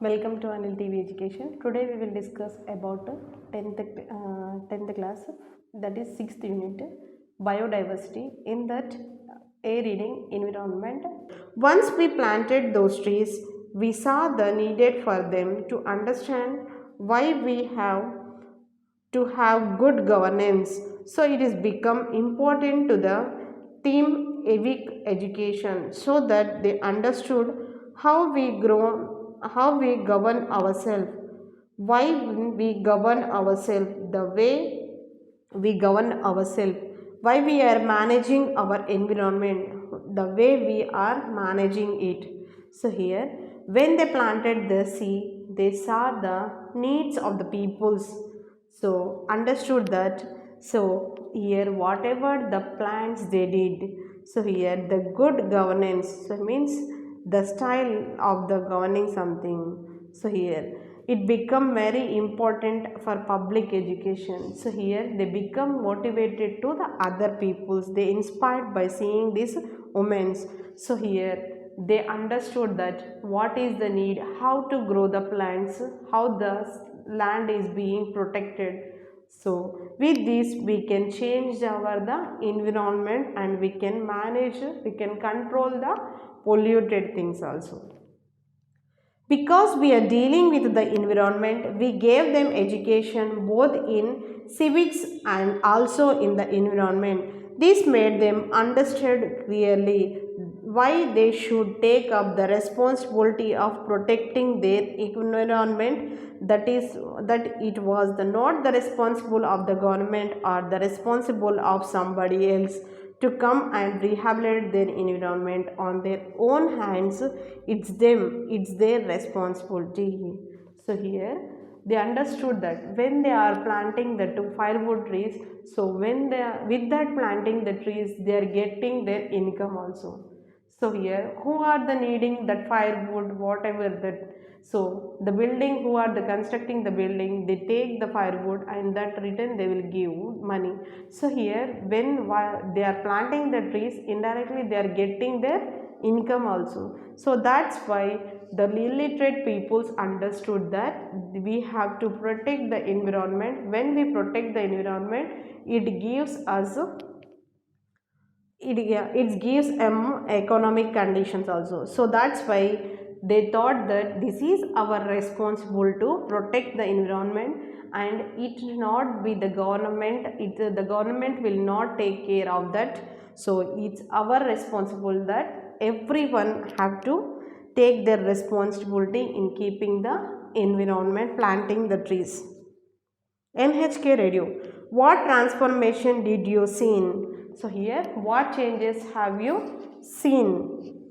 Welcome to AnilTvEducation. Today we will discuss about 10th class, that is 6th unit, biodiversity. In that, a reading environment. Once we planted those trees, we saw the needed for them to understand why we have to have good governance. So it is become important to the team civic education so that they understood how we govern ourselves, why we govern ourselves, the way we govern ourselves, why we are managing our environment, the way we are managing it. So here, when they planted the seed, they saw the needs of the peoples, so understood that. So here whatever the plants they did, so here the good governance, so means the style of the governing something. So here it become very important for public education. So here they become motivated to the other peoples, they inspired by seeing these women. So here they understood that what is the need, how to grow the plants, how the land is being protected. So with this we can change our the environment, and we can manage, we can control the polluted things also. Because we are dealing with the environment, we gave them education both in civics and also in the environment. This made them understand clearly why they should take up the responsibility of protecting their environment. That is, that it was not the responsible of the government or the responsible of somebody else to come and rehabilitate their environment on their own hands. It's them, it's their responsibility. So here they understood that when they are planting the two firewood trees, so when they are with that planting the trees, they are getting their income also. So here who are the needing that firewood, whatever that, so the building, who are the constructing the building, they take the firewood and that return they will give money. So here when they are planting the trees, indirectly they are getting their income also. So that's why the illiterate peoples understood that we have to protect the environment. When we protect the environment, it gives us, it gives economic conditions also. So that's why they thought that this is our responsible to protect the environment, and it will not be the government, the government will not take care of that. So it's our responsible that everyone have to take their responsibility in keeping the environment, planting the trees. NHK radio. What transformation did you seen? So here, what changes have you seen?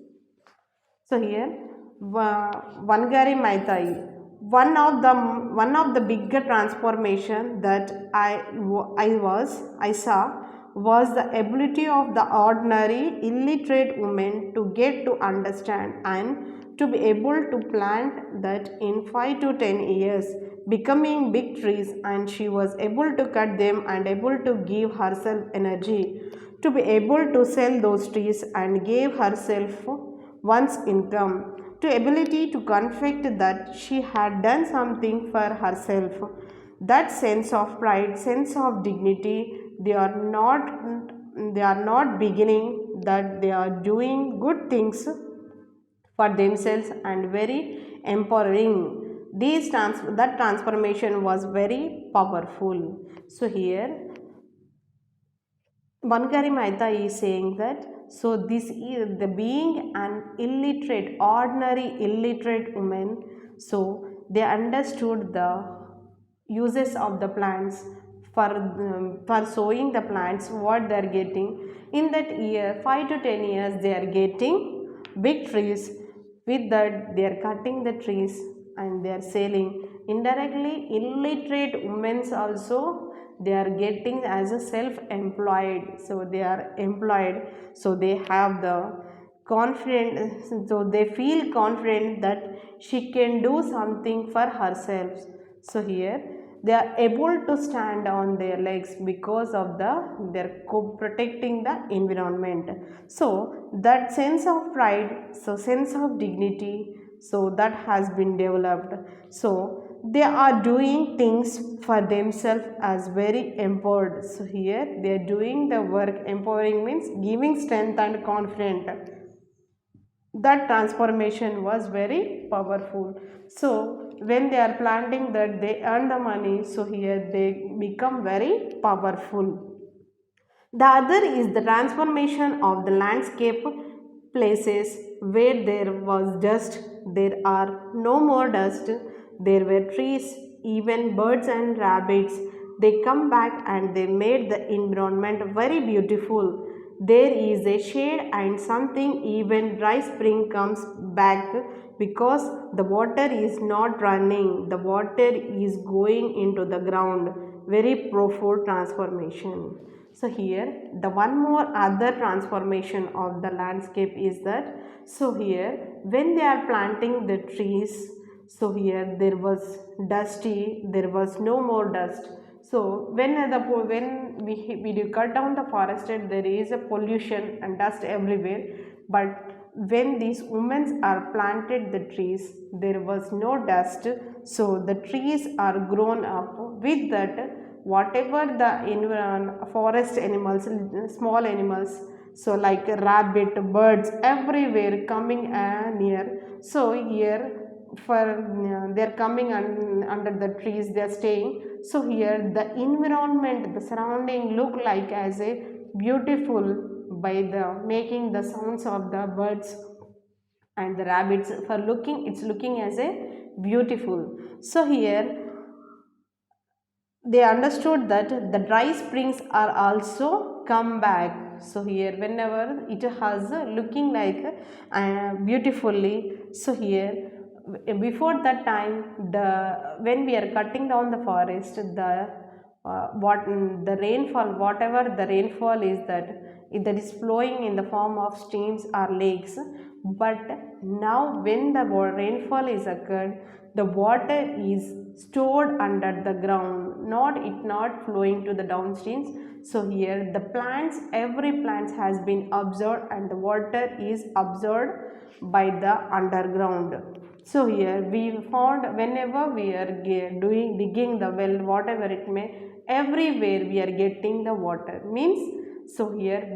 So here, Vangari Maitai. One of the bigger transformation that I saw was the ability of the ordinary illiterate woman to get to understand and to be able to plant that in 5 to 10 years, becoming big trees, and she was able to cut them and able to give herself energy to be able to sell those trees and gave herself one's income, to ability to confess that she had done something for herself. That sense of pride, sense of dignity, they are not beginning that they are doing good things for themselves and very empowering. That transformation was very powerful. So here Bankari Mehta is saying that, so this is the being an illiterate, ordinary illiterate woman, so they understood the uses of the plants for sowing the plants, what they are getting. In that year, 5 to 10 years, they are getting big trees. With that, they are cutting the trees and they are selling. Indirectly, illiterate women also, they are getting as a self-employed, so they are employed, so they have the confidence, so they feel confident that she can do something for herself. So here they are able to stand on their legs because of their protecting the environment. So that sense of pride, so sense of dignity, so that has been developed. So they are doing things for themselves as very empowered. So here they are doing the work. Empowering means giving strength and confidence. That transformation was very powerful. So when they are planting that, they earn the money, so here they become very powerful. The other is the transformation of the landscape. Places where there was dust, there are no more dust. There were trees, even birds and rabbits. They come back and they made the environment very beautiful. There is a shade and something, even dry spring comes back because the water is not running, the water is going into the ground. Very profound transformation. So here the one more other transformation of the landscape is that, so here when they are planting the trees, so here there was dusty, there was no more dust. So when we cut down the forest, there is a pollution and dust everywhere. But when these women are planted the trees, there was no dust. So the trees are grown up with that. Whatever the forest animals, small animals, so like rabbit, birds, everywhere coming near. So here for they are coming under the trees, they are staying. So here the environment, the surrounding look like as a beautiful by the making the sounds of the birds and the rabbits. For looking, it's looking as a beautiful. So here they understood that the dry springs are also come back. So here whenever it has looking like beautifully. So here before that time, the when we are cutting down the forest, the what the rainfall, whatever the rainfall is, that is flowing in the form of streams or lakes. But now when the rainfall is occurred, the water is stored under the ground, not flowing to the downstreams. So here the plants, every plant has been absorbed and the water is absorbed by the underground. So here we found whenever we are digging the well, whatever it may, everywhere we are getting the water means. So here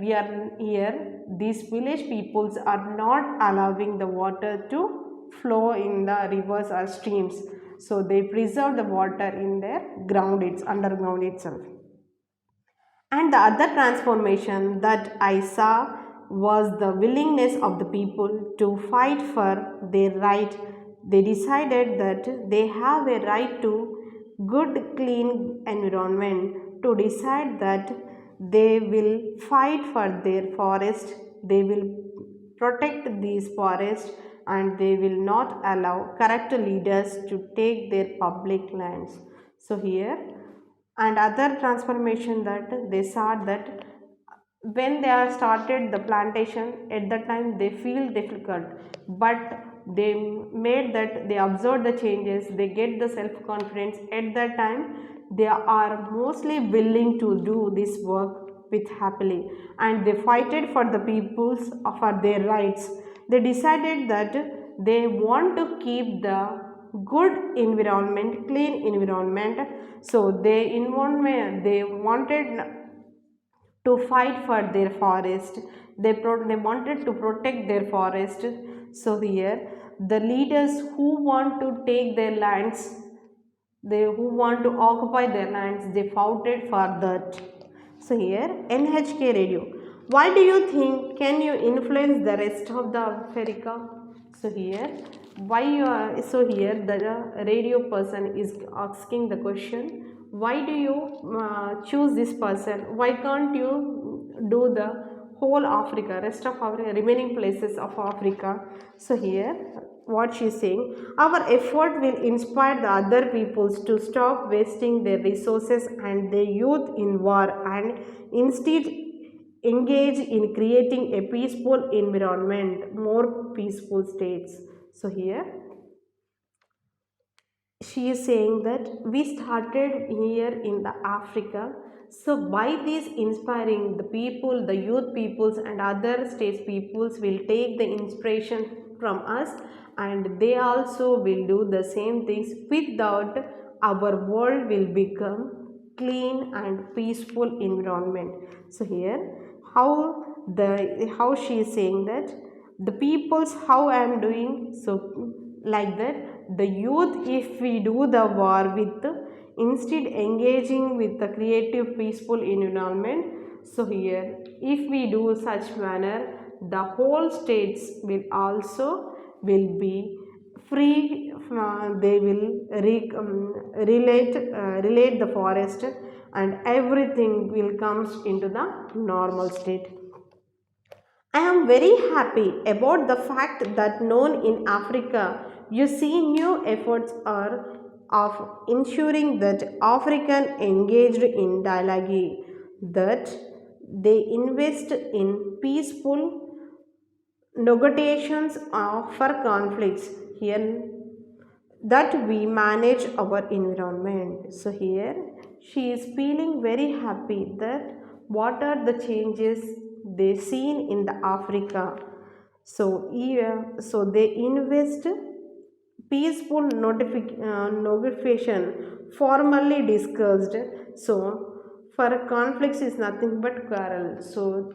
these village peoples are not allowing the water to flow in the rivers or streams. So they preserve the water in their ground, it's underground itself. And the other transformation that I saw was the willingness of the people to fight for their right. They decided that they have a right to good clean environment, to decide that they will fight for their forest, they will protect these forests, and they will not allow corrupt leaders to take their public lands. So here, and other transformation that they saw that when they are started the plantation, at that time they feel difficult, but they made that they observe the changes, they get the self confidence. At that time they are mostly willing to do this work with happily, and they fighted for the peoples for their rights. They decided that they want to keep the good environment, clean environment. So they wanted to fight for their forest. They wanted to protect their forest. So here the leaders who want to take their lands, they who want to occupy their lands, they fought for that. So here NHK radio, why do you think can you influence the rest of the Africa? So here why you are, so here the radio person is asking the question, why do you choose this person, why can't you do the whole Africa, rest of Africa, remaining places of Africa? So here what she is saying, our effort will inspire the other peoples to stop wasting their resources and their youth in war and instead engage in creating a peaceful environment, more peaceful states. So here she is saying that we started here in the Africa. So by this inspiring the people, the youth peoples and other states peoples will take the inspiration from us, and they also will do the same things. Without, our world will become clean and peaceful environment. So here, how how she is saying that the peoples, how I am doing, so like that the youth, if we do the war with, instead engaging with the creative peaceful environment, so here if we do such manner, the whole states will also will be free, they will relate the forest, and everything will comes into the normal state. I am very happy about the fact that known in Africa, you see new efforts are of ensuring that African engaged in dialogue, that they invest in peaceful negotiations for conflicts here, that we manage our environment. So here she is feeling very happy that what are the changes they seen in the Africa. So here, so they invest peaceful notification formally discussed. So for conflicts is nothing but quarrel. So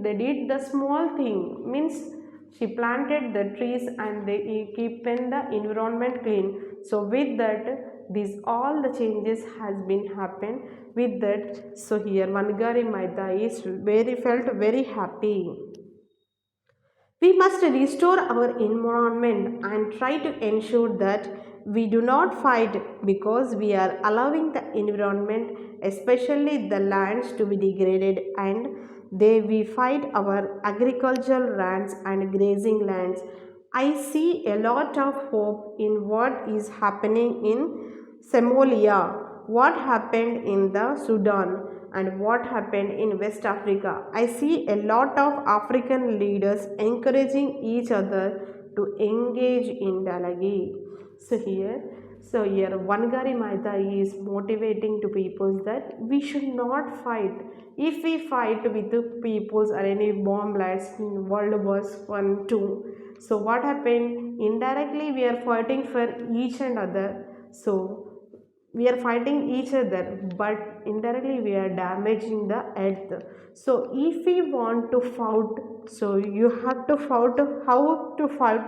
they did the small thing, means she planted the trees and they keep in the environment clean. So with that, these all the changes has been happened with that. So here Vangari Maita is very felt very happy. We must restore our environment and try to ensure that we do not fight, because we are allowing the environment, especially the lands, to be degraded, and they we fight our agricultural lands and grazing lands. I see a lot of hope in what is happening in Somalia, what happened in the Sudan, and what happened in West Africa. I see a lot of African leaders encouraging each other to engage in dialogue. So here, Vangari Maita is motivating to peoples that we should not fight. If we fight with the peoples or any bomb blasts in World Wars 1, 2, so what happened? Indirectly, we are fighting for each and other. So we are fighting each other, but indirectly we are damaging the earth. So if we want to fight, so you have to fight. How to fight?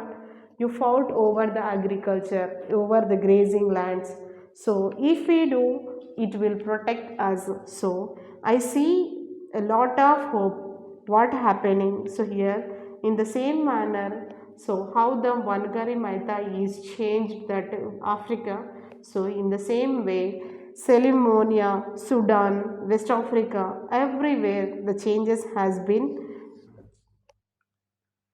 You fought over the agriculture, over the grazing lands. So if we do, it will protect us. So I see a lot of hope what happening. So here in the same manner, so how the Vangari Maita is changed that Africa. So in the same way, Celemonia, Sudan, West Africa, everywhere the changes has been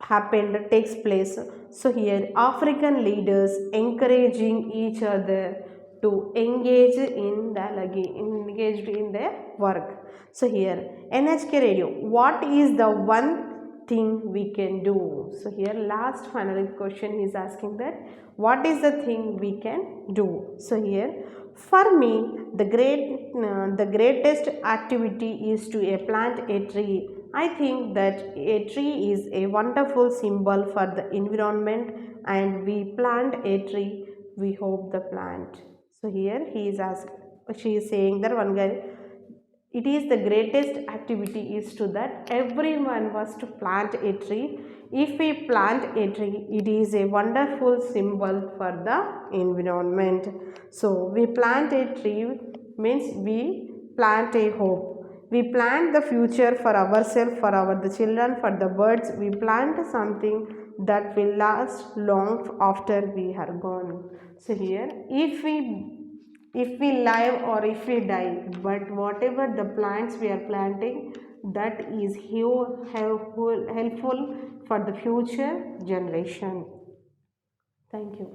happened, takes place. So here African leaders encouraging each other to engage in dialogue, engaged in their work. So here NHK radio, what is the one thing we can do? So here last final question is asking that what is the thing we can do? So here for me the greatest activity is to plant a tree. I think that a tree is a wonderful symbol for the environment, and we plant a tree, we hope the plant. So here she is saying that one guy, it is the greatest activity is to that everyone was to plant a tree. If we plant a tree, it is a wonderful symbol for the environment. So we plant a tree means we plant a hope, we plant the future for ourselves, for our the children, for the birds. We plant something that will last long after we are gone. So here if we live or if we die, but whatever the plants we are planting, that is helpful for the future generation. Thank you.